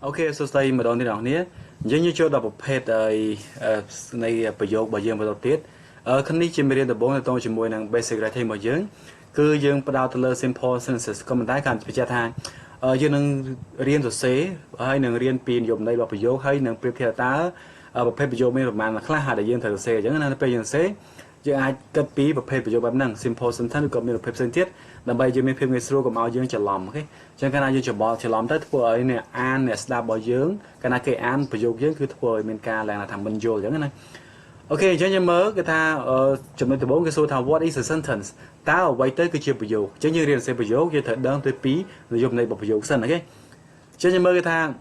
Ok, so stay mà đón đi nào nhé. Giống như cho đọc một page nàyประโยค bởi dương vào đầu tiết. Khăn ní chỉ mới riêng tập 4 là tôi chỉ mùi năng basic ra thêm một dương. Cứ dương bắt đầu từ lời simple sentences. Còn mình thấy khăn phải trả thang. Dương nâng riêng rồi xế. Hay nâng riêng pin dùng đây vàoประโยค. Hay nâng biểu theo ta. Một pageประโยคmình mà khá hạt để dương thời xế. Giống như bây giờ xế. Dương ai cất bí một pageประโยคแบบnăng simple sentence còn mình một page sentence. Đằng bây giờ mình phim người xưa cũng áo dương trả lòng. Cho nên cái này dương trả bỏ trả lòng tới thua ấy nè an nè start bỏ dương cái này cái anประโยคdương cứ thua mình ca là thằng mình vô giống này. Ok cho nên mới cái ta chuẩn bị từ 4 cái số thằng what is a sentence ta ở quay tới cái chiềuประโยคchứ như riêng sẽประโยคnhư thời đơn tới phí nội dung này bỏประโยคsân này. Cho nên mới cái ta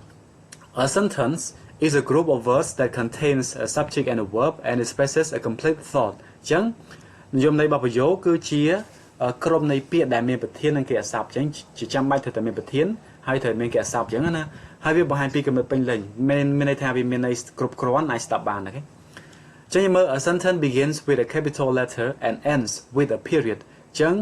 a sentence is a group of words that contains a subject and a verb and expresses a complete thought. Chẳng nội dung này bỏประโยคcứ chia ក្រុមនៃពាក្យដែលមានប្រធាននិងគេអសព្ទអញ្ចឹងជាចាំបាច់ត្រូវតែមានប្រធានហើយត្រូវមានគេអសព្ទអញ្ចឹងណាហើយវាបង្ហាញពីគំនិតពេញលេញមានន័យថាវាមានន័យគ្រប់គ្រាន់អាចស្ដាប់បានអូខេអញ្ចឹងមើល a sentence begins with a capital letter and ends with a period អញ្ចឹង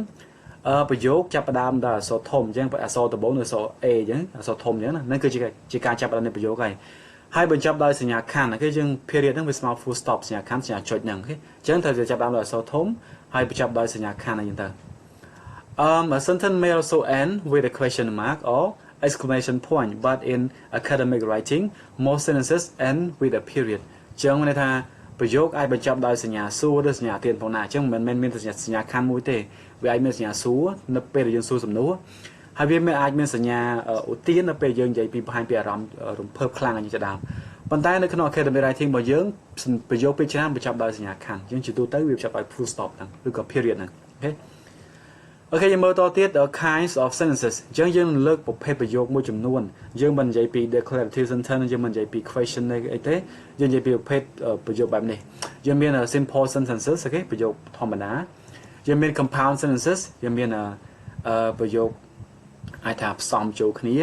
ប្រយោគចាប់ផ្ដើមដោយអក្សរធំអញ្ចឹងអក្សរដំបូងគឺអក្សរ A អញ្ចឹងអក្សរធំអញ្ចឹងណាហ្នឹងគឺជាការចាប់ផ្ដើមនៃប្រយោគហើយបញ្ចប់ដោយសញ្ញាខណ្ឌអូខេយើង period ហ្នឹងវាស្មើ full stop សញ្ញាខណ្ឌសញ្ញាចុចហ្នឹងអូខេអញ្ចឹងត្រូវចាប់ផ្ដើមដោយអក្សរធំហើយបញ្ចប់ដោយសញ្ញាខណ្ឌអញ្ចឹងទៅA sentence may also end with a question mark or exclamation point, but in academic writing, most sentences end with a period. ចឹងមានន័យថាប្រយោគអាចបញ្ចប់ដោយសញ្ញាសួរឬសញ្ញាទានផងណាចឹងមិនមែនមានសញ្ញាខណ្ឌមួយទេវាអាចមានសញ្ញាសួរនៅពេលដែលយើងសួរសំណួរហើយវាមិនអាចមានសញ្ញាឧទាននៅពេលយើងនិយាយពីបង្ហាញពីអារម្មណ៍រំភើបខ្លាំងអញ្ចឹងដើមប៉ុន្តែនៅក្នុង academic writing របស់យើងប្រយោគពេលច្រើនបញ្ចប់ដោយសញ្ញាខណ្ឌយើងជាទូទៅវាបញ្ចប់ដោយ full stop ហ្នឹងឬក៏ period ហ្នឹងអូខេអូខេយើងមើលតទៀត kinds of sentences អញ្ចឹងយើងលើកប្រភេទប្រយោគមួយចំនួនយើងមិននិយាយពី declarative sentence យើងមិននិយាយពី question អីទេយើងនិយាយពីប្រភេទប្រយោគបែបនេះយើងមាន simple sentences អូខេប្រយោគធម្មតាយើងមាន compound sentences យើងមានប្រយោគអាចថាផ្សំចូលគ្នា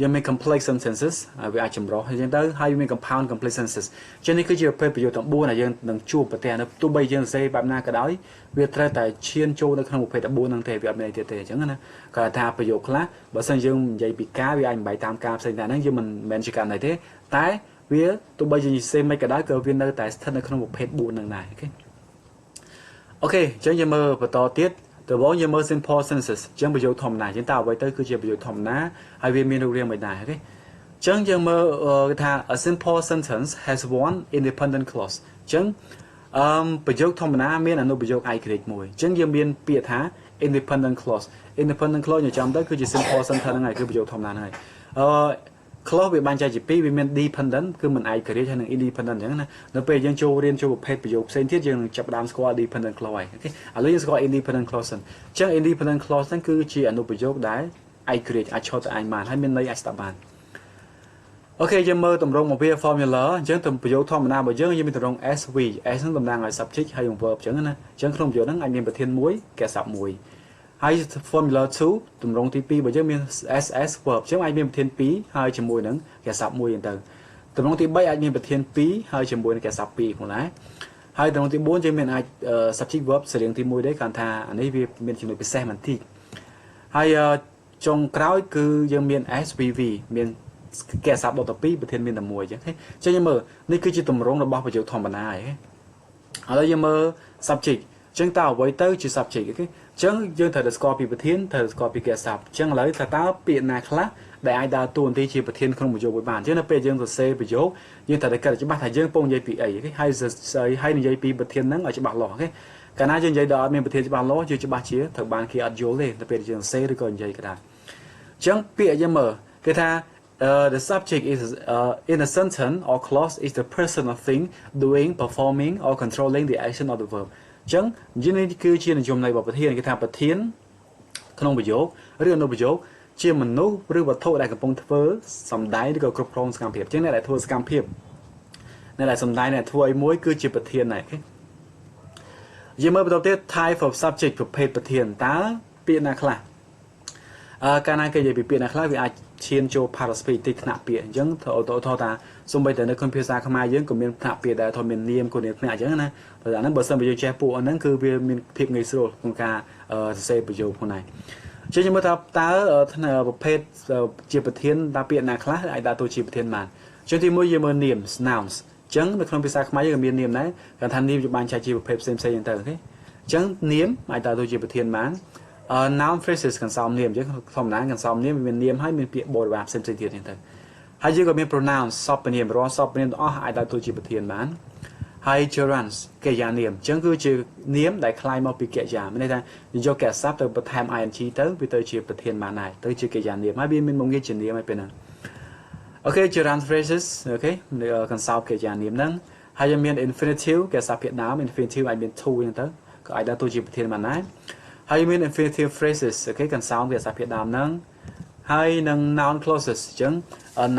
យើងមាន complex sentences វាអាចចម្រុះអញ្ចឹងទៅហើយមាន compound complex sentences ចឹងនេះគឺជាប្រភេទប្រយោគទាំង4ដែលយើងនឹងជួបប្រទះនៅទោះបីយើងសរសេរបែបណាក៏ដោយវាត្រូវតែឈានចូលនៅក្នុងប្រភេទ14ហ្នឹងទេវាអត់មានអីទៀតទេអញ្ចឹងណាគាត់ថាប្រយោគខ្លះបើសិនយើងនិយាយពីការវាអាចបែកតាមការផ្សេងតែហ្នឹងយើងមិនមែនជាករណីទេតែវាទោះបីយើងសរសេរមិនក៏ដោយក៏វានៅតែស្ថិតនៅក្នុងប្រភេទ4ហ្នឹងដែរអូខេអញ្ចឹងយើងមើលបន្តទៀតតើបងយើងមើល simple sentences អញ្ចឹងប្រយោគធម្មតាអញ្ចឹងតើអ្វីទៅគឺជាប្រយោគធម្មតាហើយវាមានរូបរាងមិនដែរអូខេអញ្ចឹងយើងមើលគេថា a simple sentence has one independent clause អញ្ចឹងប្រយោគធម្មតាមានអនុប្រយោគឯករាជ្យមួយអញ្ចឹងយើងមានពាក្យថា independent clause យើងចាំទៅគឺជា simple sentence ហ្នឹងហើយគឺប្រយោគធម្មតាហ្នឹងហើយclause វាបែងចែកជាពីរវាមាន dependent គឺមិនឯករាជ្យហើយនិង independent អញ្ចឹងណានៅពេលយើងចូលរៀនចូលប្រភេទប្រយោគផ្សេងទៀតយើងនឹងចាប់ផ្ដើមស្គាល់ dependent clause ហើយអូខេឥឡូវយើងស្គាល់ independent clause សិនអញ្ចឹង independent clause ហ្នឹងគឺជាអនុប្រយោគដែលឯករាជ្យអាចឈរទៅឯងបានហើយមានន័យអាចស្ដាប់បានអូខេយើងមើលតម្រងមកវា formula អញ្ចឹងទៅប្រយោគធម្មតារបស់យើងមានតម្រង SV S ហ្នឹងតំណាងឲ្យ subject ហើយ verb អញ្ចឹងណាអញ្ចឹងក្នុងប្រយោគហ្នឹងអាចមានប្រធានមួយគេស័ព្ទមួយហើយ formula 2តម្រងទី2របស់យើងមាន SS verb អញ្ចឹងអាចមានប្រធាន2ហើយជាមួយនឹងគេស័ព្ទមួយអញ្ចឹងទៅតម្រងទី3អាចមានប្រធាន2ហើយជាមួយនឹងគេស័ព្ទ2ផងដែរហើយតម្រងទី4យើងមានអាច subject verb សរៀងទី1ដែរគាត់ថាអានេះវាមានចំណុចពិសេសបន្តិចហើយចុងក្រោយគឺយើងមាន SVV មានគេស័ព្ទដល់12ប្រធានមានតែមួយអញ្ចឹងចឹងយើងមើលនេះគឺជាតម្រងរបស់ប្រយោគធម្មតាហើយឥឡូវយើងមើល subject អញ្ចឹងតើអ្វីទៅជា subject អូខេអញ្ចឹងយើងត្រូវតែស្គាល់ពីប្រធានត្រូវស្គាល់ពីគេស័ព្ទអញ្ចឹងឥឡូវតើពាក្យណាខ្លះដែលអាចដើរតួនាទីជាប្រធានក្នុងប្រយោគមួយបានអញ្ចឹងនៅពេលយើងសរសេរប្រយោគយើងត្រូវតែគិតច្បាស់ថាយើងពងនិយាយពីអីអូខេហើយនិយាយពីប្រធានហ្នឹងឲ្យច្បាស់លាស់អូខេកាលណាយើងនិយាយដល់អត់មានប្រធានច្បាស់លាស់យើងច្បាស់ជាត្រូវបានគេអត់យល់ទេនៅពេលយើងសរសេរឬក៏និយាយក៏ដែរអញ្ចឹងពាក្យយើងមើលគេថាthe subject is in a sentence or clause is the person or thing doing, performing or controlling the action of the verb អញ្ចឹងនេះគឺជានិយមន័យរបស់ប្រធានគេថាប្រធានក្នុងប្រយោគឬអនុប្រយោគជាមនុស្សឬវត្ថុដែលកំពុងធ្វើសម្ដែងឬក៏គ្រប់គ្រងសកម្មភាពអញ្ចឹងអ្នកដែលធ្វើសកម្មភាពអ្នកដែលសម្ដែងអ្នកធ្វើអីមួយគឺជាប្រធានដែរអូខេយើងមើលបន្តទៀត type of subject ប្រភេទប្រធានតើពាក្យណាខ្លះកាលណាគេនិយាយពីពាក្យណាខ្លះវាអាចឈានចូល participate ទីថ្នាក់ពាក្យអញ្ចឹងឧទាហរណ៍ថាសូម្បីតែនៅក្នុងភាសាខ្មែរយើងក៏មានថ្នាក់ពាក្យដែរថាមាននាមក៏មានថ្នាក់អញ្ចឹងណាបើអាហ្នឹងបើសិនបើយើងចេះពួកអាហ្នឹងគឺវាមានភាពងាយស្រួលក្នុងការសរសេរប្រយោគផងដែរ chứ nhưng mà taប្រភេទជាប្រធានតាពាក្យណាខ្លះអាចដាក់ទៅជាប្រធានបានចឹងទីមួយយើងមើល names nouns ចឹងនៅក្នុងភាសាខ្មែរយើងមាន name ដែរគាត់ថា name ជាបានចែកជាប្រភេទផ្សេងៗហ្នឹងទៅអូខេចឹង name អាចដាក់ទៅជាប្រធានបានnoun phrases កន្សោម name ចឹងធម្មតាកន្សោម name មាន name ហើយមានពាក្យបរិបទផ្សេងៗទៀតហ្នឹងទៅហើយយើងក៏មាន pronouns សពនាមរាល់សពនាមទាំងអស់អាចដាក់ទៅជាប្រធានបានហើយ gerunds កិរិយានាមអញ្ចឹងគឺជានាមដែលคล้ายមកពីកិរិយាមានន័យថាយកកិរិយាសព្ទទៅបន្ថែម ing ទៅវាទៅជាប្រធានបានដែរទៅជាកិរិយានាមហើយវាមានមុខងារជានាមហើយពេលហ្នឹងអូខេ gerund phrases អូខេកន្សោបកិរិយានាមហ្នឹងហើយយើងមាន infinitive កិរិយាសព្ទភាគដើម infinitive អាចមាន to អញ្ចឹងទៅក៏អាចដាក់ទៅជាប្រធានបានដែរហើយមាន infinitive phrases អូខេកន្សោបកិរិយាសព្ទភាគដើមហ្នឹងហើយនឹង noun clauses អញ្ចឹង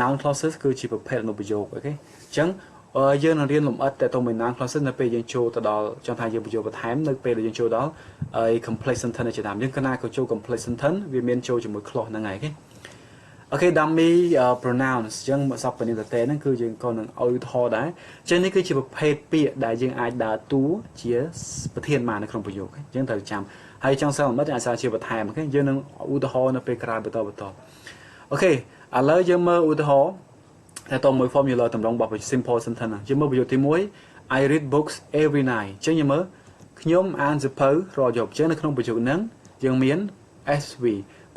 noun clauses គឺជាប្រភេទអនុប្រយោគអូខេអញ្ចឹងយើងនឹងរៀនលម្អិតតែទៅមួយ noun clauses នៅពេលយើងចូលទៅដល់ចង់ថាយើងបញ្ចូលបន្ថែមនៅពេលដែលយើងចូលដល់ complex sentence ជាដើមយើងគណៈក៏ចូល complex sentence វាមានចូលជាមួយ clause ហ្នឹងហើយអូខេ dummy pronouns អញ្ចឹងសពនាមតេហ្នឹងគឺយើងក៏នឹងឲ្យឧទាហរណ៍ដែរអញ្ចឹងនេះគឺជាប្រភេទពាក្យដែលយើងអាចដើរតួជាប្រធានបាននៅក្នុងប្រយោគអញ្ចឹងត្រូវចាំហើយចង់សរលម្អិតអាចសារជាបន្ថែមអូខេយើងនឹងឧទាហរណ៍នៅពេលក្រោយបន្តអូខេឥឡូវយើងមើលឧទាហរណ៍តែតមួយ formula តម្រងរបស់ simple sentence ហ្នឹងយើងមើលប្រយោគទី1 I read books every night អញ្ចឹងយើងមើលខ្ញុំអានសៀវភៅរាល់យប់អញ្ចឹងនៅក្នុងប្រយោគហ្នឹងយើងមាន SV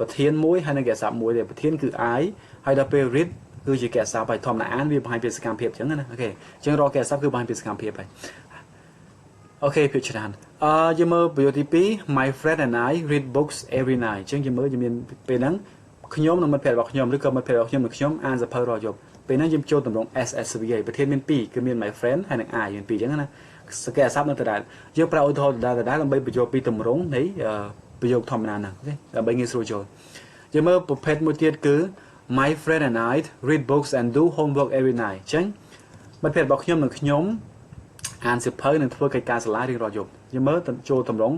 ប្រធានមួយហើយនឹងកិរិយាសព្ទមួយទេប្រធានគឺ I ហើយដល់ពេល read គឺជាកិរិយាសព្ទហើយធម្មតាអានវាបង្ហាញពីសកម្មភាពអញ្ចឹងណាអូខេអញ្ចឹងរាល់កិរិយាសព្ទគឺបង្ហាញពីសកម្មភាពហើយអូខេភាគច្រើនយើងមើលប្រយោគទី2 My friend and I read books every night អញ្ចឹងយើងមើលយើងមានពេលហ្នឹងខ្ញុំនិងមិត្តភក្តិរបស់ខ្ញុំឬក៏មិត្តភក្តិរបស់ខ្ញុំនិងខ្ញុំអានសៀវភៅរាល់យប់ពេលហ្នឹងយើងចូលតម្រង SSV ហើយប្រធានមាន2គឺមាន my friend ហើយនិង I មាន2អញ្ចឹងណាសកិរិយាសព្ទនៅដដែលយើងប្រើឧទាហរណ៍ដដែលដើម្បីបញ្ចូលពីតម្រងនៃប្រយោគធម្មតាហ្នឹងអូខេដើម្បីងាយស្រួលចូលយើងមើលប្រភេទមួយទៀតគឺ my friend and I read books and do homework every night អញ្ចឹងមិត្តភក្តិរបស់ខ្ញុំនិងខ្ញុំអានសៀវភៅនិងធ្វើកិច្ចការសាលារៀងរាល់យប់យើងមើលចូលតម្រង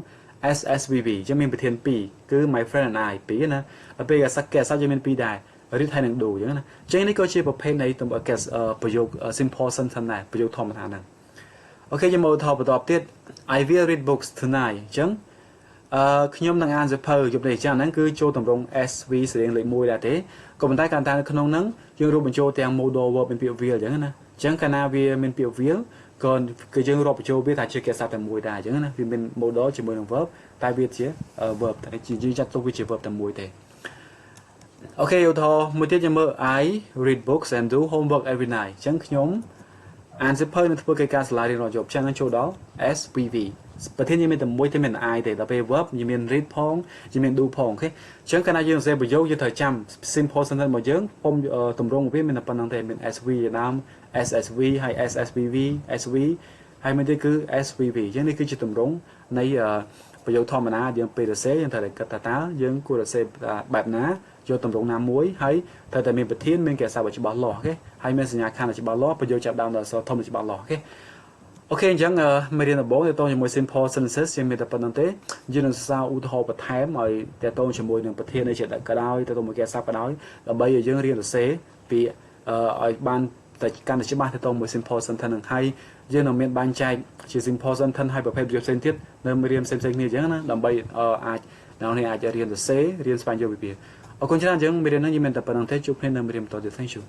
SSVV អញ្ចឹងមានប្រធាន2គឺ my friend and I 2ណាដល់ពេលកិរិយាសព្ទយើងមាន2ដែរread ហើយនឹង do អញ្ចឹងណាអញ្ចឹងនេះក៏ជាប្រភេទនៃប្រយោគ simple sentence ដែរប្រយោគធម្មតាហ្នឹងអូខេយើងមកឧទាហរណ៍បន្តទៀត I will read books tonight អញ្ចឹងខ្ញុំនឹងអានសៀវភៅយប់នេះអញ្ចឹងហ្នឹងគឺចូលតម្រង SV សរៀងលេខ1ដែរទេក៏ប៉ុន្តែកាលតែនៅក្នុងហ្នឹងយើងរួមបញ្ចូលទាំង modal verb មានពាក្យ will អញ្ចឹងណាអញ្ចឹងកាលណាវាមានពាក្យ will ក៏គឺយើងរាប់បញ្ចូលវាថាជាកិរិយាសព្ទតែមួយដែរអញ្ចឹងណាវាមាន modal ជាមួយនឹង verb តែវាជា verb តែយើងចាត់ទុកវាជា verb តែមួយទេអូខេឧទាហរណ៍មួយទៀតយើងមើល I read books and do homework every night អញ្ចឹងខ្ញុំអានសៀវភៅនិងធ្វើកិច្ចការសាលារៀនរាល់យប់អញ្ចឹងចូលដល់ SVV ប្រធានយើងមានតែមួយទេមាន I ទេដល់ពេល verb យើងមាន read ផងយើងមាន do ផងអូខេអញ្ចឹងកាលណាយើងសរសេរប្រយោគយើងត្រូវចាំ simple sentence របស់យើងពុំតម្រងវាមានតែប៉ុណ្្នឹងទេមាន SV ជាដើម SSV ហើយ SSVV SV ហើយមួយទៀតគឺ SVV អញ្ចឹងនេះគឺជាតម្រងនៃប្រយោគធម្មតាយើងពេលសរសេរយើងត្រូវតែគិតថាតើយើងគួរសរសេរបែបណាយកតម្រងណាមួយហើយត្រូវតែមានប្រធានមានកិរិយាសព្ទច្បាស់លាស់អូខេហើយមានសញ្ញាខណ្ឌច្បាស់លាស់ប្រយោគចាប់ដើមដល់អក្សរធំច្បាស់លាស់អូខេអូខេអញ្ចឹងមេរៀនដំបូងទាក់ទងជាមួយ simple sentences យើងមានតែប៉ុណ្្នឹងទេយើងនឹងសរសេរឧទាហរណ៍បន្ថែមឲ្យទាក់ទងជាមួយនឹងប្រធាននៃជាក៏ដោយទាក់ទងមួយកិរិយាសព្ទក៏ដោយដើម្បីឲ្យយើងរៀនសរសេរពីឲ្យបានតែកាន់តែច្បាស់ទាក់ទងមួយ simple sentence នឹងហើយយើងនឹងមានបែងចែកជា simple sentence ហើយប្រភេទប្រយោគផ្សេងទៀតនៅមេរៀនផ្សេងៗគ្នាអញ្ចឹងណាដើម្បីអាចអ្នកនេះអាចរៀនសរសេររៀនស្វែងយល់ពីវាអរគុណច្រើនអញ្ចឹងមេរៀននេះយើងមានតែប៉ុណ្្នឹងទេជួបគ្នានៅមេរៀនបន្តទៀត Thank you